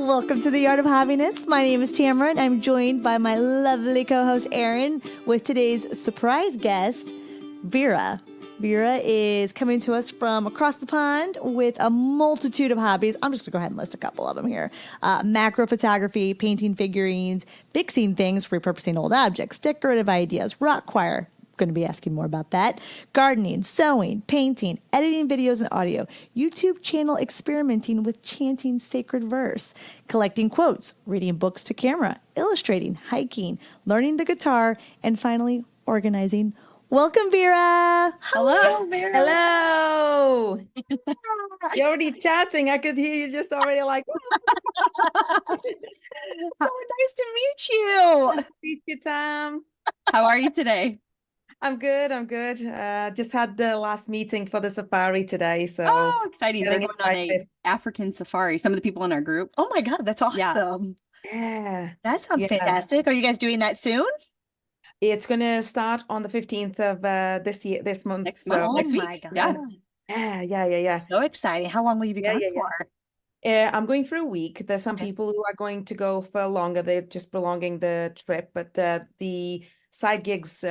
Welcome to the Art of Happiness. My name is Tamara, and I'm joined by my lovely co-host Erin with today's surprise guest, Vera. Vera is coming to us from across the pond with a multitude of hobbies. I'm just going to go ahead and list a couple of them here. Macro photography, painting figurines, fixing things, repurposing old objects, decorative ideas, rock choir. Going to be asking more about that. Gardening, sewing, painting, editing videos and audio, YouTube channel experimenting with chanting sacred verse, collecting quotes, reading books to camera, illustrating, hiking, learning the guitar, and finally organizing. Welcome, Vera. Hello, Vera. Hello. You're already chatting. I could hear you just already like, So nice to meet you. nice to meet you, Tam. How are you today? I'm good. Just had the last meeting for the safari today. So Oh, exciting. They're getting going on a excited. African safari. Some of the people in our group. Oh my God, that's awesome. Yeah. That sounds Yeah. fantastic. Are you guys doing that soon? It's going to start on the 15th of this month. Next So month. Next week. My God. yeah. So exciting. How long will you be gone for? I'm going for a week. There's some people who are going to go for longer. They're just prolonging the trip, but the side gigs,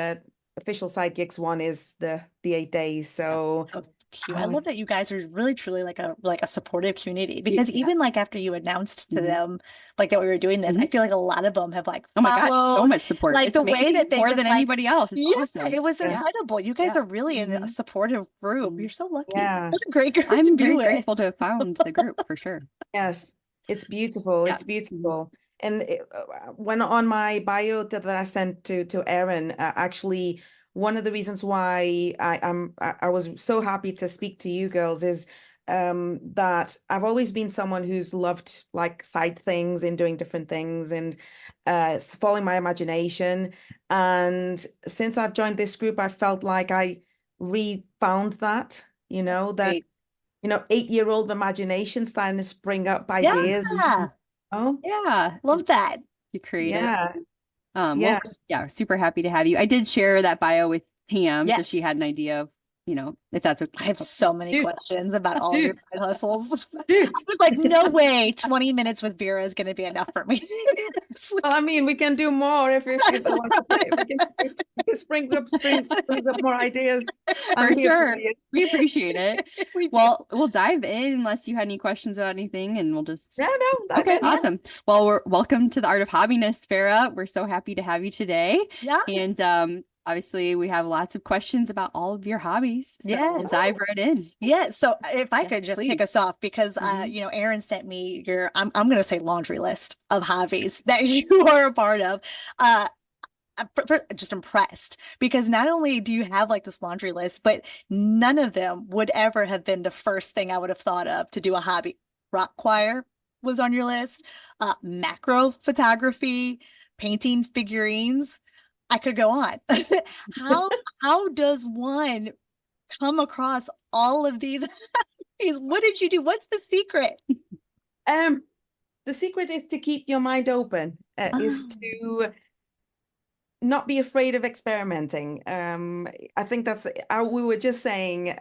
official side gigs one is the 8 days. So So cute. I love that you guys are really truly like a supportive community, because even like after you announced to them like that we were doing this, I feel like a lot of them have like Oh my God, so followed, much support. like It's the way amazing. that they more just, than like, anybody else. It's awesome. it was Yeah. incredible. You guys Yeah. are really in a supportive group. You're so lucky. Yeah. What a great group to I'm be very with. grateful to have found the group for sure. Yes, it's beautiful. Yeah. It's beautiful. And when on my bio that I sent to Erin, actually, one of the reasons why I was so happy to speak to you girls is that I've always been someone who's loved like side things and doing different things and following my imagination. And since I've joined this group, I felt like I re-found that, that Great. 8-year-old imagination starting to spring up ideas. Yeah. Oh, Yeah. Love that. You creative. yeah. Well, Yeah. yeah, super happy to have you. I did share that bio with Tam, so she Yes. had an idea of, if that's okay. I have so many Dude. questions about all of your side hustles. I Dude. was like, no way, 20 minutes with Vera is going to be enough for me. Well, I mean, we can do more if we want to play. We can spring up more ideas. I'm For here sure. you. We appreciate it. We do. Well, we'll dive in unless you had any questions about anything, and we'll just. No, Okay, yeah. awesome. Well, we're welcome to the Art of Hobbiness, Vera. We're so happy to have you today. Yeah. And obviously, we have lots of questions about all of your hobbies. So Yes. we'll dive right in. Yeah. So if I could just please. kick us off, because Erin sent me your I'm going to say laundry list of hobbies that you are a part of. I'm just impressed, because not only do you have like this laundry list, but none of them would ever have been the first thing I would have thought of to do a hobby. Rock choir was on your list, macro photography, painting figurines. I could go on. How does one come across all of these? What did you do? What's the secret? The secret is to keep your mind open, is to not be afraid of experimenting. I think that's, we were just saying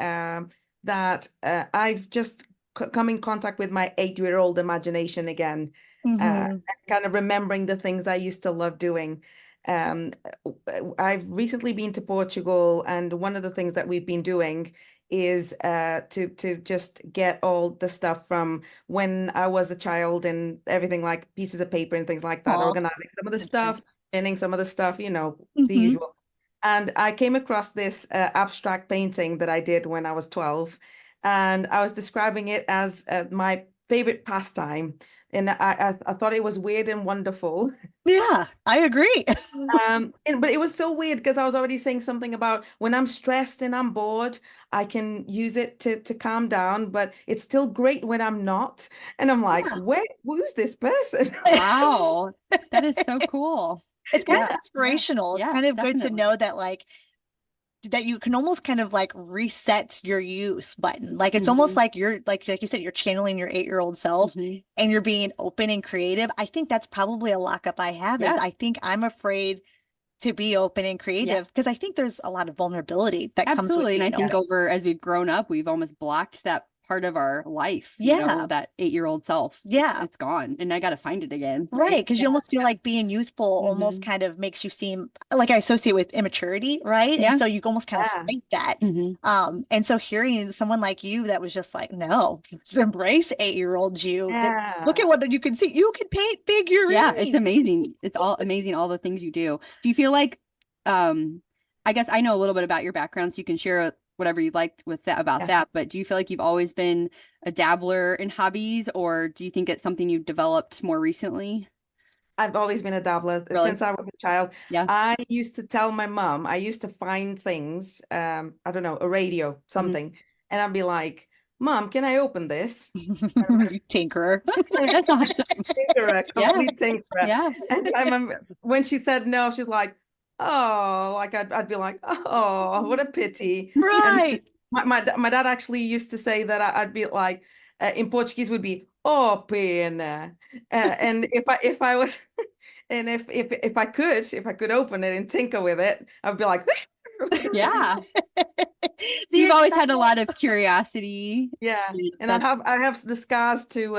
that I've just come in contact with my 8-year-old imagination again, and kind of remembering the things I used to love doing. I've recently been to Portugal, and one of the things that we've been doing is to just get all the stuff from when I was a child and everything, like pieces of paper and things like that, organizing some of the stuff, pinning some of the stuff, the usual. And I came across this abstract painting that I did when I was 12, and I was describing it as my favorite pastime. And I thought it was weird and wonderful. Yeah, I agree. But it was so weird because I was already saying something about when I'm stressed and I'm bored, I can use it to calm down, but it's still great when I'm not. And I'm like, who's this person? Wow, that is so cool. It's kind of inspirational. Yeah, It's kind of good to definitely. know that, like, that you can almost kind of like reset your youth button. Like it's almost like you're like you said, you're channeling your 8-year-old self and you're being open and creative. I think that's probably a lockup I have, is I think I'm afraid to be open and creative because I think there's a lot of vulnerability that comes with And I being think open. over as we've grown up, we've almost blocked that part of our life, Yeah. that 8-year-old self. Yeah. It's gone, and I got to find it again. Right, because you Yeah. almost feel like being youthful almost Mhm. kind of makes you seem like I associate with immaturity, right? And Yeah. so you almost kind of Yeah. fight that. Mhm. And so hearing someone like you that was just like, no, just embrace 8-year-old you. That look Yeah. at what you can see. You can paint Yeah, it's figurines. amazing. It's all amazing, all the things you do. Do you feel like, I guess I know a little bit about your background, so you can share whatever you liked with that about Yeah. that, but do you feel like you've always been a dabbler in hobbies, or do you think it's something you've developed more recently? I've always been a dabbler Really? since I was a child. Yeah. I used to tell my mom, I used to find things, I don't know, a radio, Mhm. something, and I'd be like, Mom, can I open this? You tinkerer. That's awesome. Tinkerer, Yeah. complete tinkerer. Yeah. And I remember when she said no, she's like, oh, like I'd be like, oh, what a pity. And Right. my dad actually used to say that I'd be like, in Portuguese would be, oh, pena. And if I was, and if I could open it and tinker with it, I'd be like, Yeah. So You've you're always had a excited. lot of curiosity. yeah. And That's I have the scars to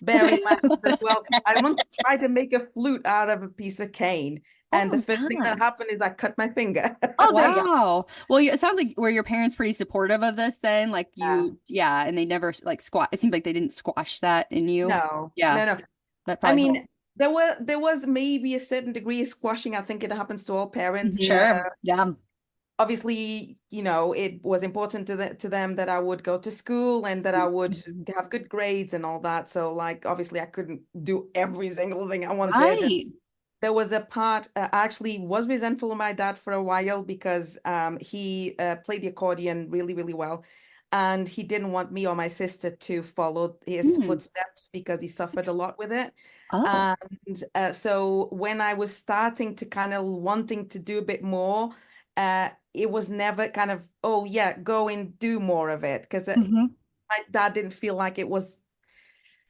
bear in mind as well. I once tried to make a flute out of a piece of cane, Oh and the my first thing that God. happened is I cut my finger. Oh, there you go. wow. Well, it sounds like were your parents pretty supportive of this then? Like Yeah. yeah, and they never like squash. It seemed like they didn't squash that in you. No, Yeah, no, no. that I probably helped. mean, there was maybe a certain degree of squashing. I think it happens to all parents. Mhm. Sure. Yeah. Obviously, it was important to them that I would go to school and that I would Mhm. have good grades and all that. So, like, obviously, I couldn't do every single thing I wanted. And Right. there was a part I actually was resentful of my dad for a while because he played the accordion really, really well. And he didn't want me or my sister to follow his Mm. footsteps because he suffered a lot with it. Oh. And so when I was starting to kind of wanting to do a bit more, it was never kind of, oh yeah, go and do more of it. Because Hmm. my dad didn't feel like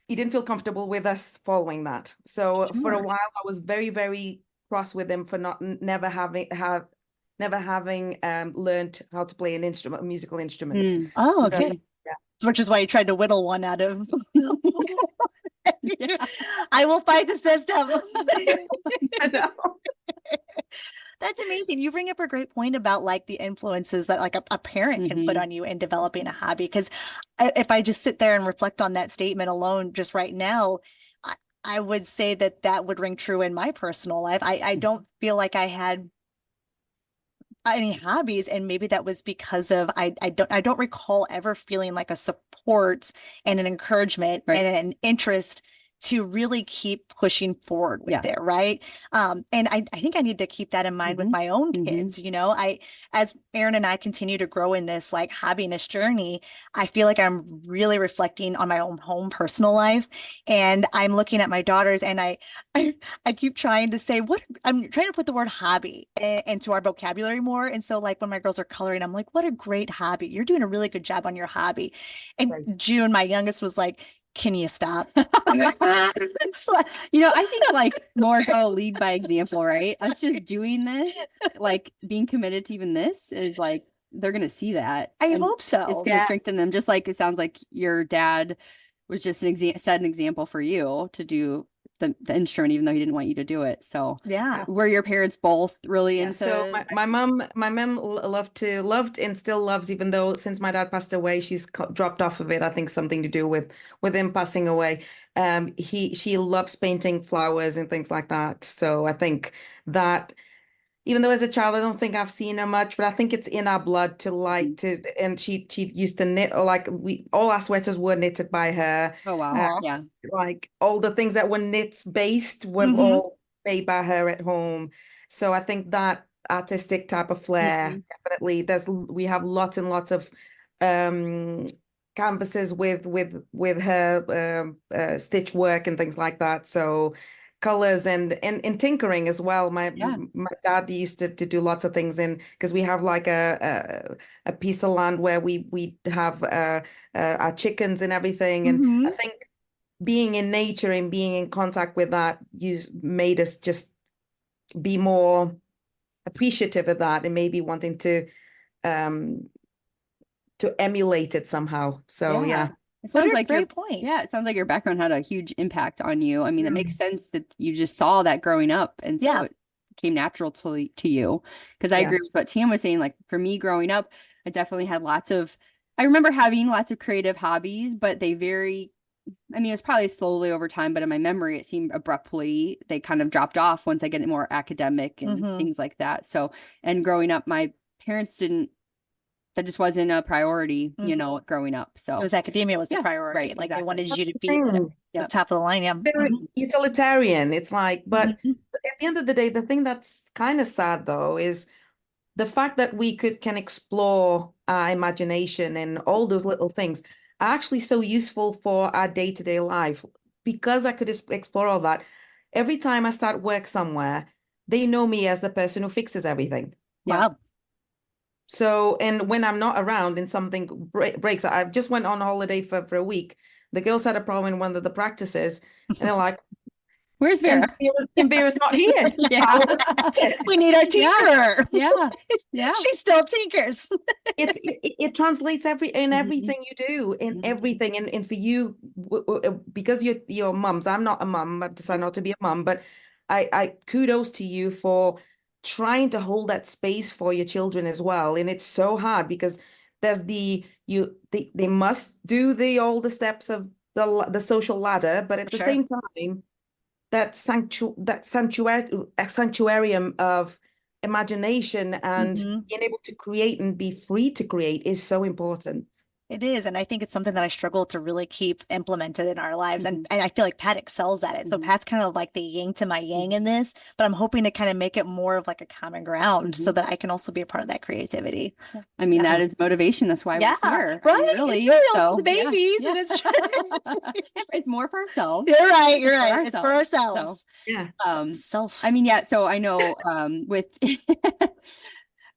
he didn't feel comfortable with us following that. So for a Sure. while, I was very, very cross with him for never having learned how to play an instrument, a musical instrument. Mm. Oh, So okay. Mhm. yeah. Which is why you tried to whittle one out of. Yeah. I will fight the system. I know. That's amazing. You bring up a great point about like the influences that like a parent can put Mhm. on you in developing a hobby. Because if I just sit there and reflect on that statement alone, just right now, I, I would say that that would ring true in my personal life. I don't feel like I had any hobbies, and maybe that was because of I don't recall ever feeling like a support and an encouragement Right. and an interest to really keep pushing forward with Yeah. it, right? And I think I need to keep that in mind with Mhm. my own Mhm. kids. As Erin and I continue to grow in this like happiness journey, I feel like I'm really reflecting on my own home personal life, and I'm looking at my daughters, and I keep trying to say what I'm trying to put the word hobby into our vocabulary more. And so like when my girls are coloring, I'm like, what a great hobby. You're doing a really good job on your hobby. And Right. June, my youngest, was like, can you stop? It's like, I think like more so lead by example, right? Us just doing this, like being committed to even this is like they're gonna see that, I and hope it's so. gonna Yes. strengthen them. Just like it sounds like your dad was just set an example for you to do the instrument, even though he didn't want you to do it. So, Yeah. were your parents both really Yeah, so into? my mom loved and still loves, even though since my dad passed away, she's dropped off of it. I think something to do with him passing away. She loves painting flowers and things like that. So I think that even though as a child, I don't think I've seen her much, but I think it's in our blood to like to. And she used to knit, or like all our sweaters were knitted by her. Oh wow, Uh, Aw. yeah. like all the things that were knits based were Hmm. all made by her at home. So I think that artistic type of flair, Mhm. definitely. We have lots and lots of um canvases with her stitch work and things like that. So colors and tinkering as well. Yeah. My dad used to do lots of things in, because we have like a piece of land where we have our chickens and everything. And I Hmm. think being in nature and being in contact with that made us just be more appreciative of that, and maybe wanting um emulate it somehow. So yeah. It What sounds a like great point. yeah, it sounds like your background had a huge impact on you. I mean, it makes Mm. sense that you just saw that growing up, and so Yeah. it came natural to you. Because I Yeah. agree with what Tam was saying. Like for me growing up, I definitely had I remember having lots of creative hobbies, but they I mean, it was probably slowly over time, but in my memory, it seemed abruptly they kind of dropped off once I get more academic and Mhm. things like that. So, and growing up, my parents didn't, that just wasn't a priority, you know, growing up. It So, was academia was the Yeah, priority. right, Like they exactly. wanted you to The be at thing. the Yep. top of the line. Yeah. Very utilitarian. It's like, but Mhm. at the end of the day, the thing that's kind of sad though is the fact that we can explore our imagination and all those little things are actually so useful for our day-to-day life. Because I could explore all that, every time I start work somewhere, they know me as the person who fixes everything. Wow. So, and when I'm not around and something breaks, I've just went on holiday for a week. The girls had a problem in one of the practices, and they're like, Where's Vera? and Vera's not here. Yeah. We need our tinkerer. Yeah. She still tinkers. It translates in everything you do, in everything. And for you, because you're mums, I'm not a mum, I've decided not to be a mum, but I kudos to you for trying to hold that space for your children as well. And it's so hard because there's they must do all the steps of the social ladder, but at the Sure. same time, that sanctuarium of imagination and being able to create and be free to create is so important. It is. And I think it's something that I struggle to really keep implemented in our lives. And I feel like Pat excels at it. So Pat's kind of like the yin to my yang in this, but I'm hoping to kind of make it more of like a common ground so that I can also be a part of that creativity. I mean, that is motivation. That's why we're here. Right. Really. It's So, the babies yeah. and it's It's more for ourselves. You're right. You're For right. It's for ourselves. ourselves. Yeah. Self. I mean, yeah. So I know with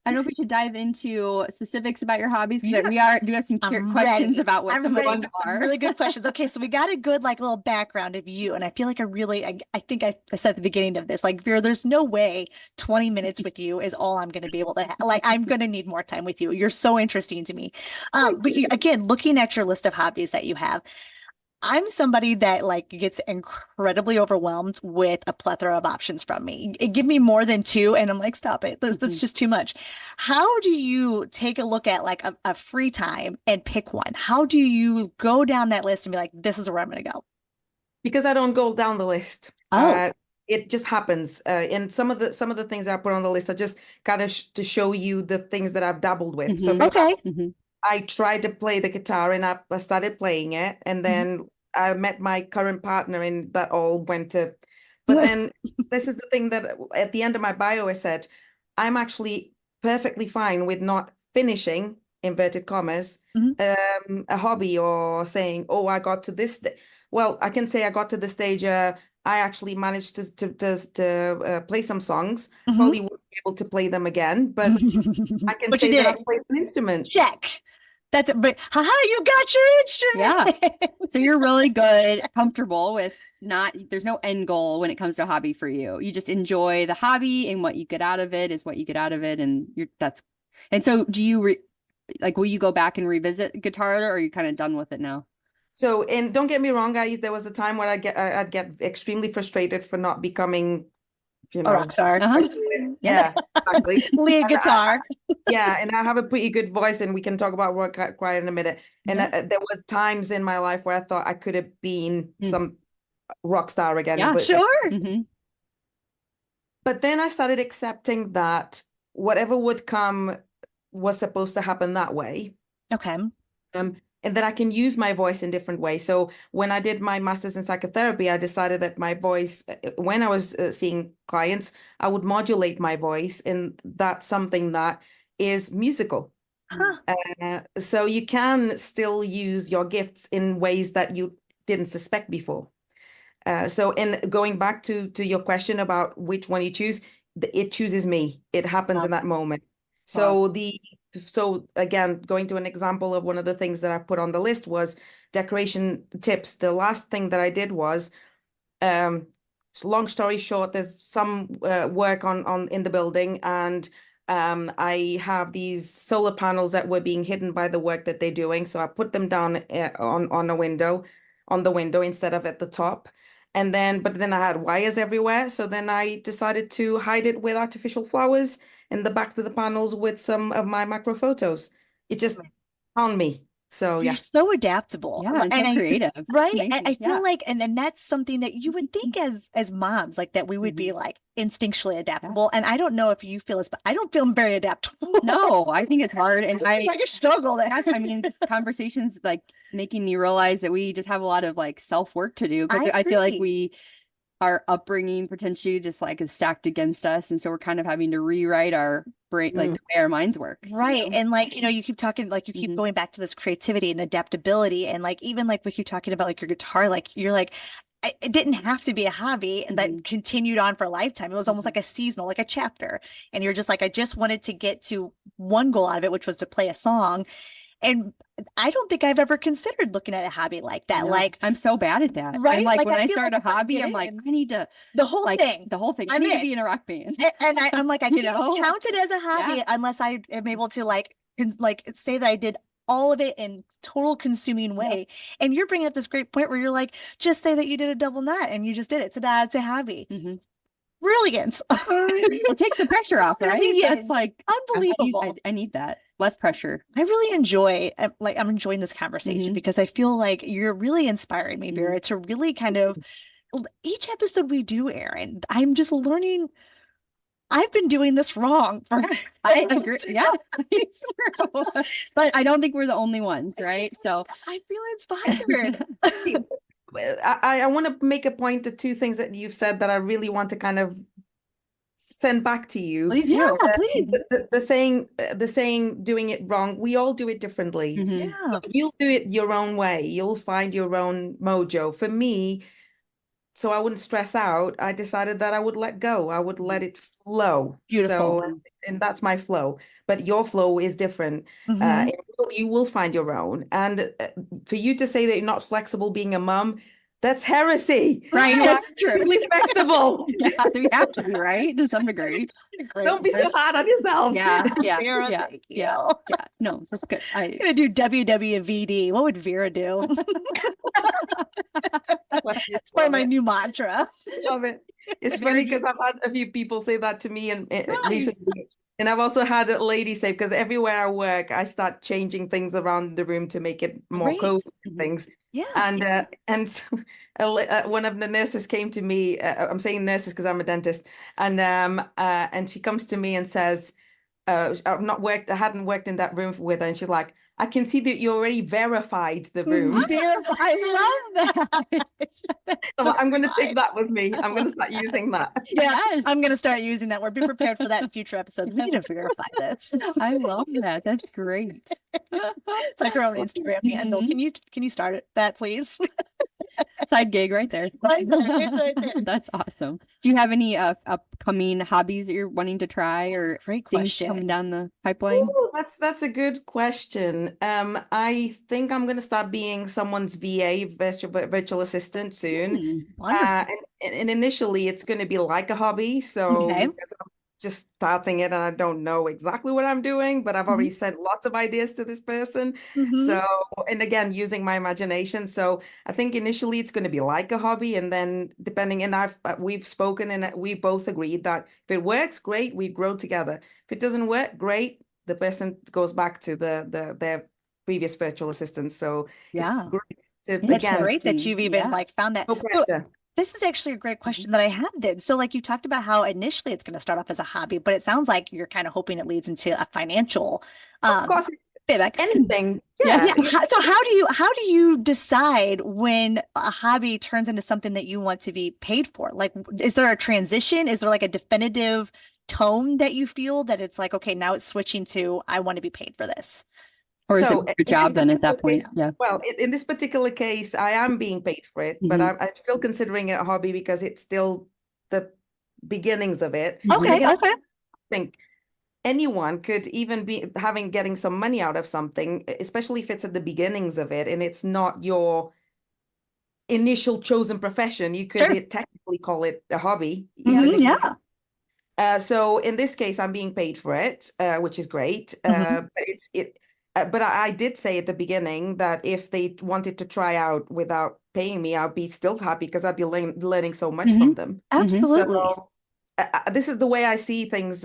I don't know if we should dive into specifics about your hobbies because do have some questions about what some of them are. Really good questions. Okay, so we got a good like little background of you, and I feel like I think I said at the beginning of this, like Vera, there's no way 20 minutes with you is all I'm going to be able to like. I'm going to need more time with you. You're so interesting to me. Again, looking at your list of hobbies that you have. I'm somebody that like gets incredibly overwhelmed with a plethora of options from me. Give me more than two, and I'm like, stop it. That's just too much. How do you take a look at like a free time and pick one? How do you go down that list and be like, this is where I'm going to go? Because I don't go down the list. Oh. It just happens. And some of the things I put on the list are just kind of to show you the things that I've dabbled with. So for example, I tried to play the guitar and I started playing it, and then I met my current partner and that all went to, but then this is the thing that at the end of my bio I said, I'm actually perfectly fine with not finishing, inverted commas, a hobby or saying, oh, I got to this. Well, I can say I got to the stage, I actually managed to play some songs. Probably won't be able to play them again, but I can say that I played an instrument. Check. That's it. But how you got your instrument? Yeah. So you're really good, comfortable with there's no end goal when it comes to a hobby for you. You just enjoy the hobby, and what you get out of it is what you get out of it. And and so do you will you go back and revisit guitar, or are you kind of done with it now? So, and don't get me wrong, guys, there was a time where I'd get extremely frustrated for not becoming, a rock star. Yeah, exactly. Lead guitar. And I have a pretty good voice, and we can talk about rock quiet in a minute. And there were times in my life where I thought I could have been some rock star again. Yeah, sure. But then I started accepting that whatever would come was supposed to happen that way. Okay. And that I can use my voice in different ways. So when I did my master's in psychotherapy, I decided that my voice, when I was seeing clients, I would modulate my voice, and that's something that is musical. So you can still use your gifts in ways that you didn't suspect before. So in going back to your question about which one you choose, it chooses me. It happens in that moment. So so again, going to an example of one of the things that I put on the list was decoration tips. The last thing that I did was, long story short, there's some work on in the building, and I have these solar panels that were being hidden by the work that they're doing. So I put them down on the window instead of at the top. And then, but then I had wires everywhere. So then I decided to hide it with artificial flowers in the backs of the panels with some of my macro photos. It just found me. So You're yeah. so adaptable. Yeah, and so creative. Right? Amazing. I feel Yeah. like, and then that's something that you would think as moms, like that we would be like instinctually adaptable. And I don't know if you feel this, but I don't feel very adaptable. No, I think it's hard. And It's like a struggle. gosh, I mean, this conversation's like making me realize that we just have a lot of like self-work to do. Because I I feel like agree. our upbringing potentially just like is stacked against us. And so we're kind of having to rewrite our brain, like the way our minds work. Right. You know? And like, you keep talking, like you keep going back to this creativity and adaptability. And like, even like with you talking about like your guitar, like you're like, it didn't have to be a hobby that continued on for a lifetime. It was almost like a seasonal, like a chapter. And you're just like, I just wanted to get to one goal out of it, which was to play a song. And I don't think I've ever considered looking at a hobby like that. No, like, I'm so bad at that. right? I'm like, Like, when I I feel start like a if I hobby, get I'm like, in, I need to the whole like thing. the whole thing. I I'm need to in. be in a rock band. And I'm like, I You can't know? count it as a hobby unless I am able to like say that I did all of it in total consuming way. And you're bringing up this great point where you're like, just say that you did a double knot and you just did it. So that's a hobby. Brilliant. It takes the pressure off, right? That's like unbelievable. I need that. Less pressure. I really enjoy, I'm enjoying this conversation because I feel like you're really inspiring me, Vera, to really kind of, each episode we do, Erin, I'm just learning. I've been doing this wrong. I agree. Yeah, it's true. But I don't think we're the only ones, right? So I feel inspired. I want to make a point to two things that you've said that I really want to kind of send back to you. Please do. Please. The saying, doing it wrong, we all do it differently. Yeah. You'll do it your own way. You'll find your own mojo. For me, so I wouldn't stress out, I decided that I would let go. I would let it flow. Beautiful. So, and that's my flow. But your flow is different. You will find your own. And for you to say that you're not flexible being a mum, that's heresy. Right, that's true. Really flexible. Yeah, we have to be, right? To some degree. Don't be so hard on yourselves. Yeah. No, that's good. I'm gonna do WWVD. What would Vera do? It's part of my new mantra. Love it. It's funny because I've had a few people say that to me and recently. And I've also had a lady say, because everywhere I work, I start changing things around the room to make it more cozy and things. Yeah. And so, one of the nurses came to me. I'm saying nurses because I'm a dentist, and she comes to me and says, I hadn't worked in that room with her, and she's like, I can see that you already verified the room. I love that. So I'm going to take that with me. I'm going to start using that. Yes. I'm going to start using that word. Be prepared for that in future episodes. We need to verify this. I love that. That's great. It's like our own Instagram handle. Can you start that, please? Side gig right there. Right there. That's awesome. Do you have any upcoming hobbies that you're wanting to try, or great things question coming down the pipeline? Ooh, that's a good question. I think I'm going to start being someone's VA, virtual assistant soon. And initially it's going to be like a hobby. So because I'm just starting it and I don't know exactly what I'm doing, but I've already sent lots of ideas to this person. So, and again, using my imagination. So I think initially it's going to be like a hobby, and then depending, and we've spoken and we both agreed that if it works, great, we grow together. If it doesn't work, great, the person goes back to their previous virtual assistant. So it's great. It's great that you've even like found that. No pressure. This is actually a great question that I had then. So like you talked about how initially it's going to start off as a hobby, but it sounds like you're kind of hoping it leads into a financial of course, like anything. Yeah. So how do you decide when a hobby turns into something that you want to be paid for? Like, is there a transition? Is there like a definitive tone that you feel that it's like, okay, now it's switching to I want to be paid for this? Or is it your job then at that point? Case, well, in this particular case, I am being paid for it, but I'm still considering it a hobby because it's still the beginnings of it. Okay. I think anyone could even be getting some money out of something, especially if it's at the beginnings of it and it's not your initial chosen profession. You could technically call it a hobby. So in this case, I'm being paid for it, which is great. Mhm. But I did say at the beginning that if they wanted to try out without paying me, I'd be still happy because I'd be learning so much Hmm. from them. Absolutely. So this is the way I see things.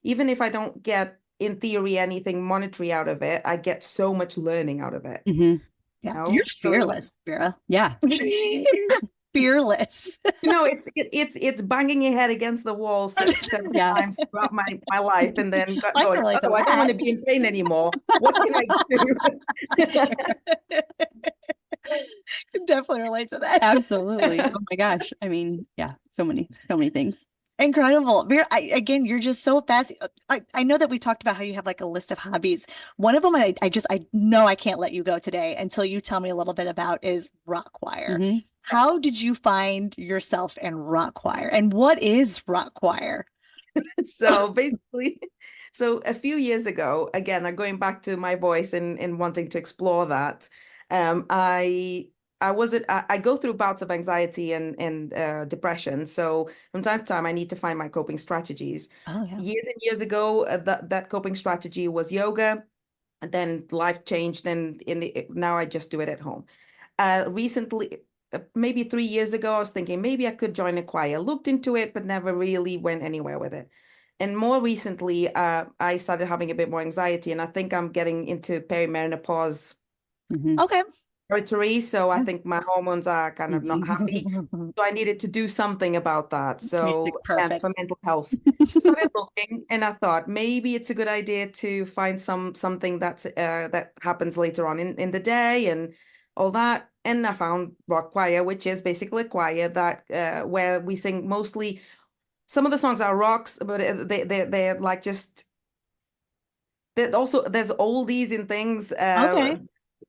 Even if I don't get, in theory, anything monetary out of it, I get so much learning out of it. Hmm. Yeah. You You're know? fearless, Vera. Yeah. Fearless. It's banging your head against the wall several Yeah. times throughout my life, and then I can going, relate to oh, I don't want that. to be in pain anymore. What can I do? Can definitely relate to that. Absolutely. Oh my gosh. I mean, yeah, so many things. Incredible. Vera, again, you're just so fast. I know that we talked about how you have like a list of hobbies. One of them I know I can't let you go today until you tell me a little bit about is rock choir. Hmm. How did you find yourself in rock choir? And what is rock choir? So basically, so a few years ago, again, I'm going back to my voice and wanting to explore that. I wasn't I go through bouts of anxiety and depression. So from time to time, I need to find my coping strategies. Oh, yeah. Years and years ago, that coping strategy was yoga. And then life changed, and now I just do it at home. Recently, maybe 3 years ago, I was thinking maybe I could join a choir. Looked into it, but never really went anywhere with it. And more recently, I started having a bit more anxiety, and I think I'm getting into perimenopause Hmm. Okay. territory. So I Yeah. think my hormones are kind of not happy. So I needed to do something about that. Music, So again, perfect. for mental health. So I started looking, and I thought maybe it's a good idea to find something that happens later on in the day and all that. And I found rock choir, which is basically a choir that where we sing mostly. Some of the songs are rocks, but they're like just there's oldies and things. Okay.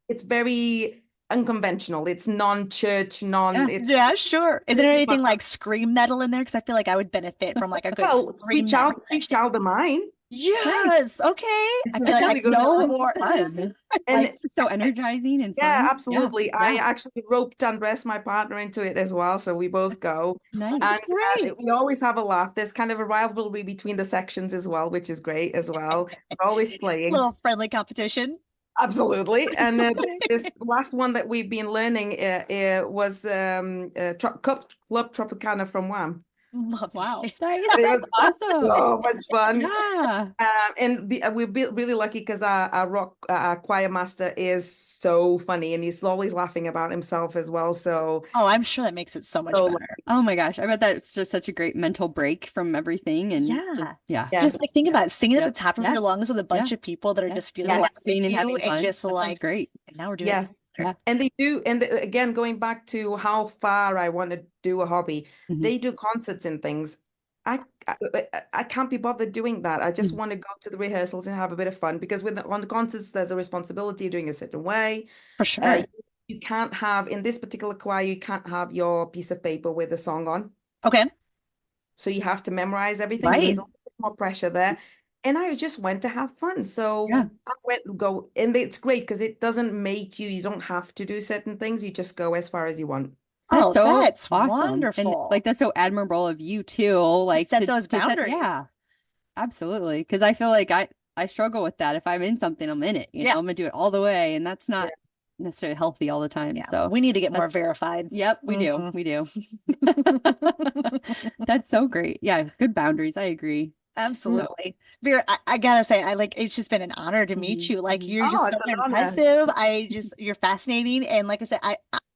It's very unconventional. It's non-church, Yeah. it's Yeah, sure. Is there really fun. anything like scream metal in there? Because I feel like I would benefit from like a good Well, scream metal Sweet session. Child of Mine. Great. Yes. Okay. It's I a feel like I really could good go one. more. Fun. And Like so energizing and yeah, fun. Yeah. absolutely. I Yeah. actually roped Andres, my partner, into it as well, so we both go. Oh, Nice. that's And great. we always have a laugh. There's kind of a rivalry between the sections as well, which is great as well. We're always playing. Little friendly competition. Absolutely. And this last one that we've been learning was Club Tropicana from Wham. Love Wow. it. It was Awesome. so much fun. Yeah. We're really lucky because our rock choir master is so funny, and he's always laughing about himself as well. So, Oh, I'm sure that makes it so much so better. Oh my gosh. I bet that's just such a great mental break from everything. And Yeah. yeah. yeah, Just like think Yeah. about singing at the Yep. top of Yeah. your lungs with a bunch Yeah. of people that are Yeah. just feeling Yes. like Laughing and you having and fun. just That sounds like great. and now we're doing yes. it. Yeah. And they do, and again, going back to how far I want to do a hobby, Mhm. they do concerts and things. I can't be bothered doing that. I just Mhm. want to go to the rehearsals and have a bit of fun because on the concerts, there's a responsibility of doing a certain way. For sure. You can't have, in this particular choir, you can't have your piece of paper with a song on. Okay. So you have to memorize everything. So Right. there's a little bit more pressure there. And I just went to have fun. Yeah. So I went go, and it's great because it doesn't make you don't have to do certain things. You just go as far as you want. That's Oh, so that's awesome. And wonderful. like that's so admirable of you too. Like set those boundaries. yeah, absolutely. Because I feel like I struggle with that. If I'm in something, I'm in it. You know, I'm gonna do it all the way, and that's not necessarily healthy all the time. Yeah. So We need to get more verified. yep, we do. Mhm. We do. That's so great. Yeah, good boundaries. I agree. Absolutely. Vera, I gotta say, I like it's just been an honor to meet Mhm. you. Like Mhm. you're Oh, just it's so an honor. impressive. You're fascinating. And like I said,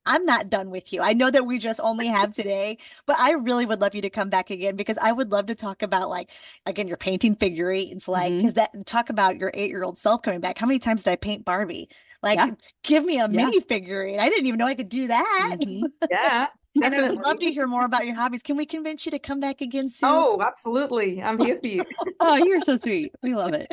I'm not done with you. I know that we just only have today, but I really would love you to come back again because I would love to talk about like again your painting figurines, like Mhm. because that talk about your 8-year-old self coming back. How many times did I paint Barbie? Like, Yeah. give me a Yeah. mini figurine. I didn't even know I could do that. Mhm. Yeah, And I would love to definitely. hear more about your hobbies. Can we convince you to come back again soon? Oh, absolutely. I'm here for you. Oh, you're so sweet. We love it.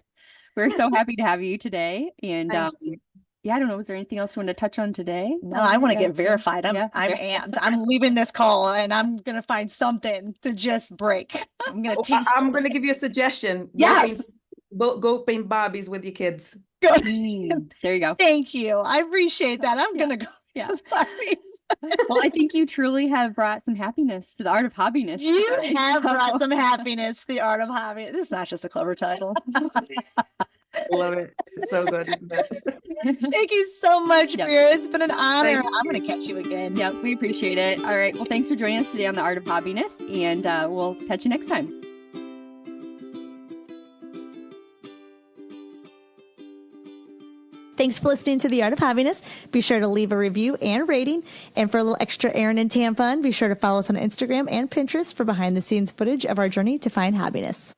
We're so happy to have you today. And Thank you. yeah, I don't know. Was there anything else you want to touch on today? No, I want to Yeah. get verified. I'm Yeah. amped. I'm leaving this call and I'm gonna find something to just break. I'm gonna teach. I'm going to give you a suggestion. Yes. Go paint Barbies with your kids. There you go. Thank you. I appreciate that. I'm Yeah. gonna go Yeah. Sorry. Well, I think you truly have brought some happiness to the art of hobbiness. You today. have brought some happiness, the art of hobby. This is not just a clever title. Love it. It's so good, isn't it? Thank you so much, Yep. Vera. It's been an honor. Thank I'm going to catch you again. Yeah, we appreciate it. All right. Well, thanks for joining us today on the art of hobbiness, and we'll catch you next time. Thanks for listening to The Art of Hobbiness. Be sure to leave a review and rating. And for a little extra Erin and Tam fun, be sure to follow us on Instagram and Pinterest for behind the scenes footage of our journey to find hobbiness.